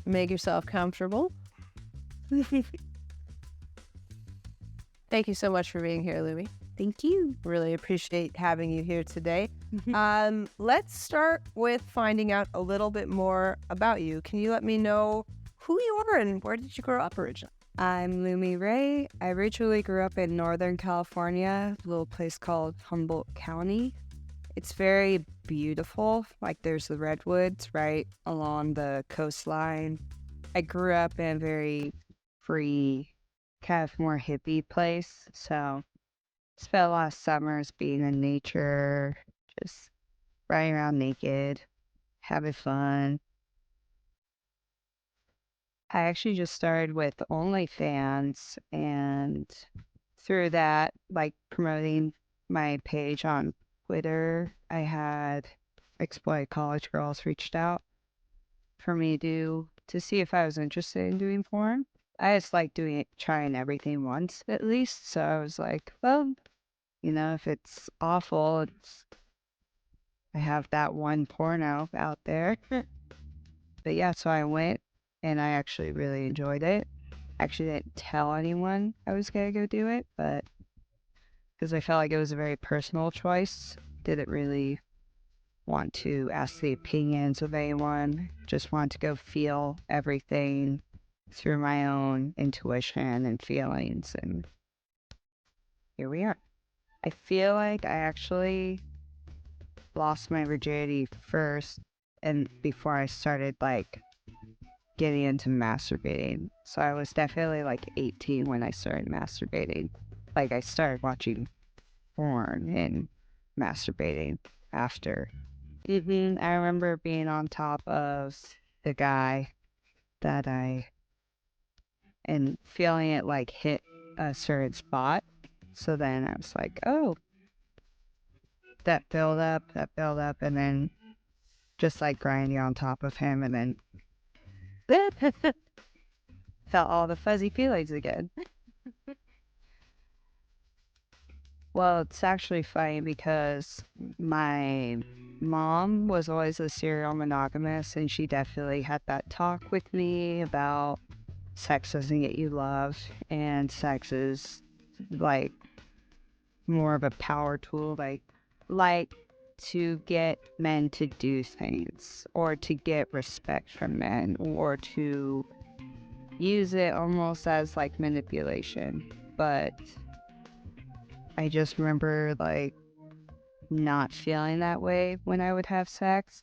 Make yourself comfortable. Thank you so much for being here, Lumi. Thank you. Really appreciate having you here today. Let's start with finding out a little bit more about you. Can you let me know who you are and where did you grow up originally? I'm Lumi Ray. I originally grew up in Northern California, a little place called Humboldt County. It's very beautiful. Like there's the redwoods right along the coastline. I grew up in a very free, kind of more hippie place. So spent a lot of summers being in nature, just riding around naked, having fun. I actually just started with OnlyFans, and through that, like promoting my page on Twitter, I had exploited college girls reached out for me to see if I was interested in doing porn. I just like doing it, trying everything once at least. So I was like, well, if it's awful, I have that one porno out there. But yeah, so I went and I actually really enjoyed it. Actually didn't tell anyone I was gonna go do it, but because I felt like it was a very personal choice, didn't really want to ask the opinions of anyone. Just wanted to go feel everything through my own intuition and feelings, and here we are. I feel like I actually lost my virginity first and before I started like getting into masturbating. So I was definitely like 18 when I started masturbating. Like I started watching porn and masturbating after. I remember being on top of the guy that and feeling it like hit a certain spot. So then I was like, oh, that build up, and then just like grinding on top of him, and then felt all the fuzzy feelings again. Well, it's actually funny because my mom was always a serial monogamist, and she definitely had that talk with me about sex doesn't get you love, and sex is like more of a power tool, like to get men to do things or to get respect from men or to use it almost as like manipulation. But I just remember like not feeling that way when I would have sex.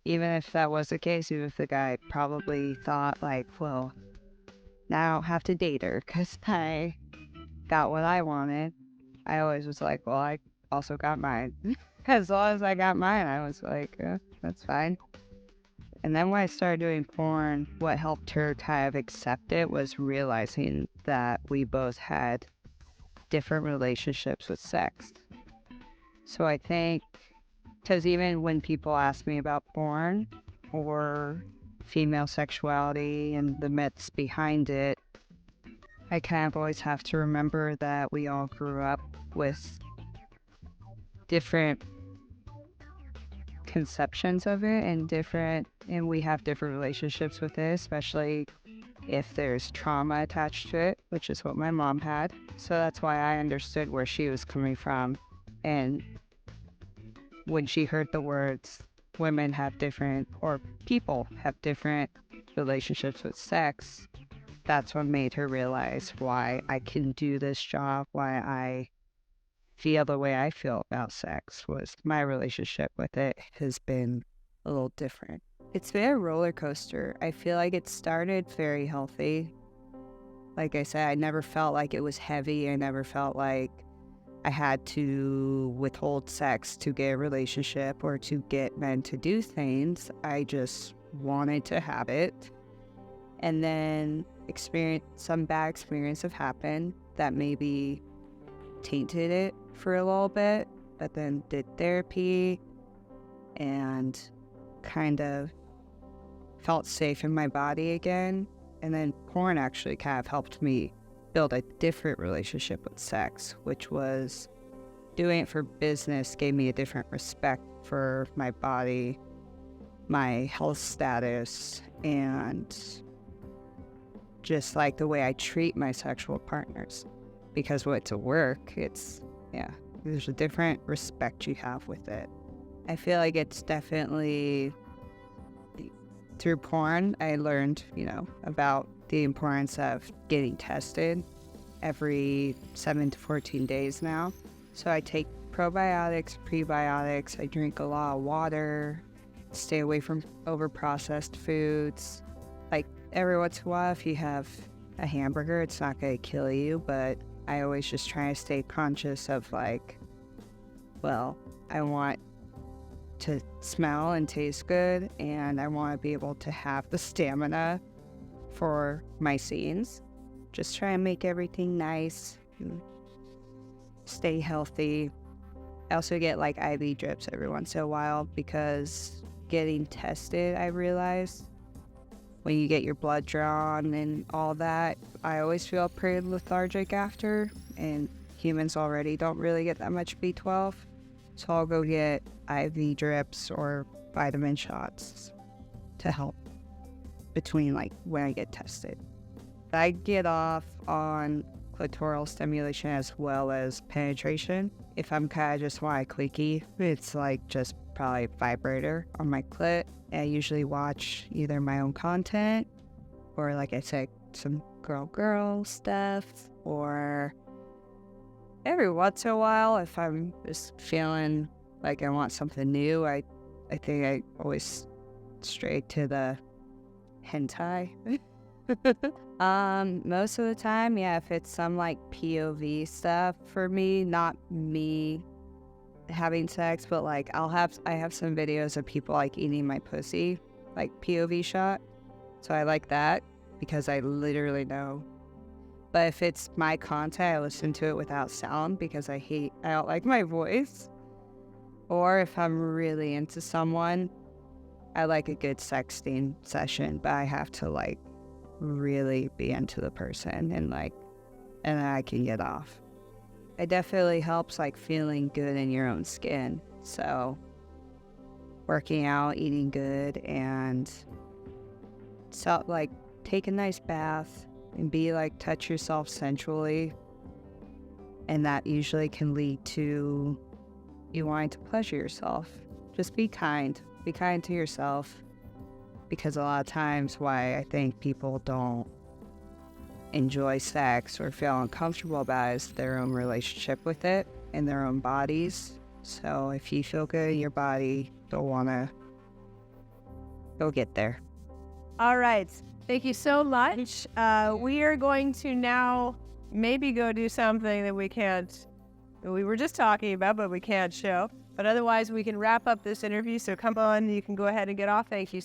Even if that was the case, even if the guy probably thought like, well, now I don't have to date her because I got what I wanted. I always was like, well, I also got mine. As long as I got mine, I was like, that's fine. And then when I started doing porn, what helped her kind of accept it was realizing that we both had different relationships with sex. So I think, because even when people ask me about porn or female sexuality and the myths behind it, I kind of always have to remember that we all grew up with different conceptions of it and we have different relationships with it, especially if there's trauma attached to it, which is what my mom had. So that's why I understood where she was coming from. And when she heard the words, women have different, or people have different relationships with sex, that's what made her realize why I can do this job, why I feel the way I feel about sex. Was my relationship with it has been a little different. It's been a roller coaster. I feel like it started very healthy. Like I said, I never felt like it was heavy. I never felt like I had to withhold sex to get a relationship or to get men to do things. I just wanted to have it. And then some bad experience have happened that maybe tainted it for a little bit, but then did therapy and kind of felt safe in my body again. And then porn actually kind of helped me build a different relationship with sex, which was doing it for business gave me a different respect for my body my health status and just like the way I treat my sexual partners. Because when it's a work, there's a different respect you have with it. I feel like it's definitely through porn, I learned, about the importance of getting tested every 7 to 14 days now. So I take probiotics, prebiotics, I drink a lot of water, stay away from over-processed foods. Like every once in a while, if you have a hamburger, it's not going to kill you, but I always just try to stay conscious of like, well, I want to smell and taste good, and I want to be able to have the stamina for my scenes. Just try and make everything nice, and stay healthy. I also get like IV drips every once in a while because getting tested, I realized when you get your blood drawn and all that, I always feel pretty lethargic after, and humans already don't really get that much B12. So I'll go get IV drips or vitamin shots to help between like when I get tested. I get off on clitoral stimulation as well as penetration. If I'm kind of just want a quickie, it's like just probably vibrator on my clit. I usually watch either my own content or, like I said, some girl stuff, or every once in a while, if I'm just feeling like I want something new, I think I always stray to the hentai. Most of the time, if it's some like POV stuff for me, not me having sex, but like I have some videos of people like eating my pussy, like POV shot. So I like that because I literally know. But if it's my content, I listen to it without sound because I don't like my voice. Or if I'm really into someone, I like a good sexting session, but I have to like really be into the person and then I can get off. It definitely helps like feeling good in your own skin. So working out, eating good, and like take a nice bath and touch yourself sensually. And that usually can lead to you wanting to pleasure yourself. Just be kind to yourself, because a lot of times why I think people don't enjoy sex or feel uncomfortable about it is their own relationship with it and their own bodies. So if you feel good in your body, you'll want to go get there. All right. Thank you so much. We are going to now maybe go do something that we were just talking about, but we can't show. But otherwise, we can wrap up this interview. So come on, you can go ahead and get off. Thank you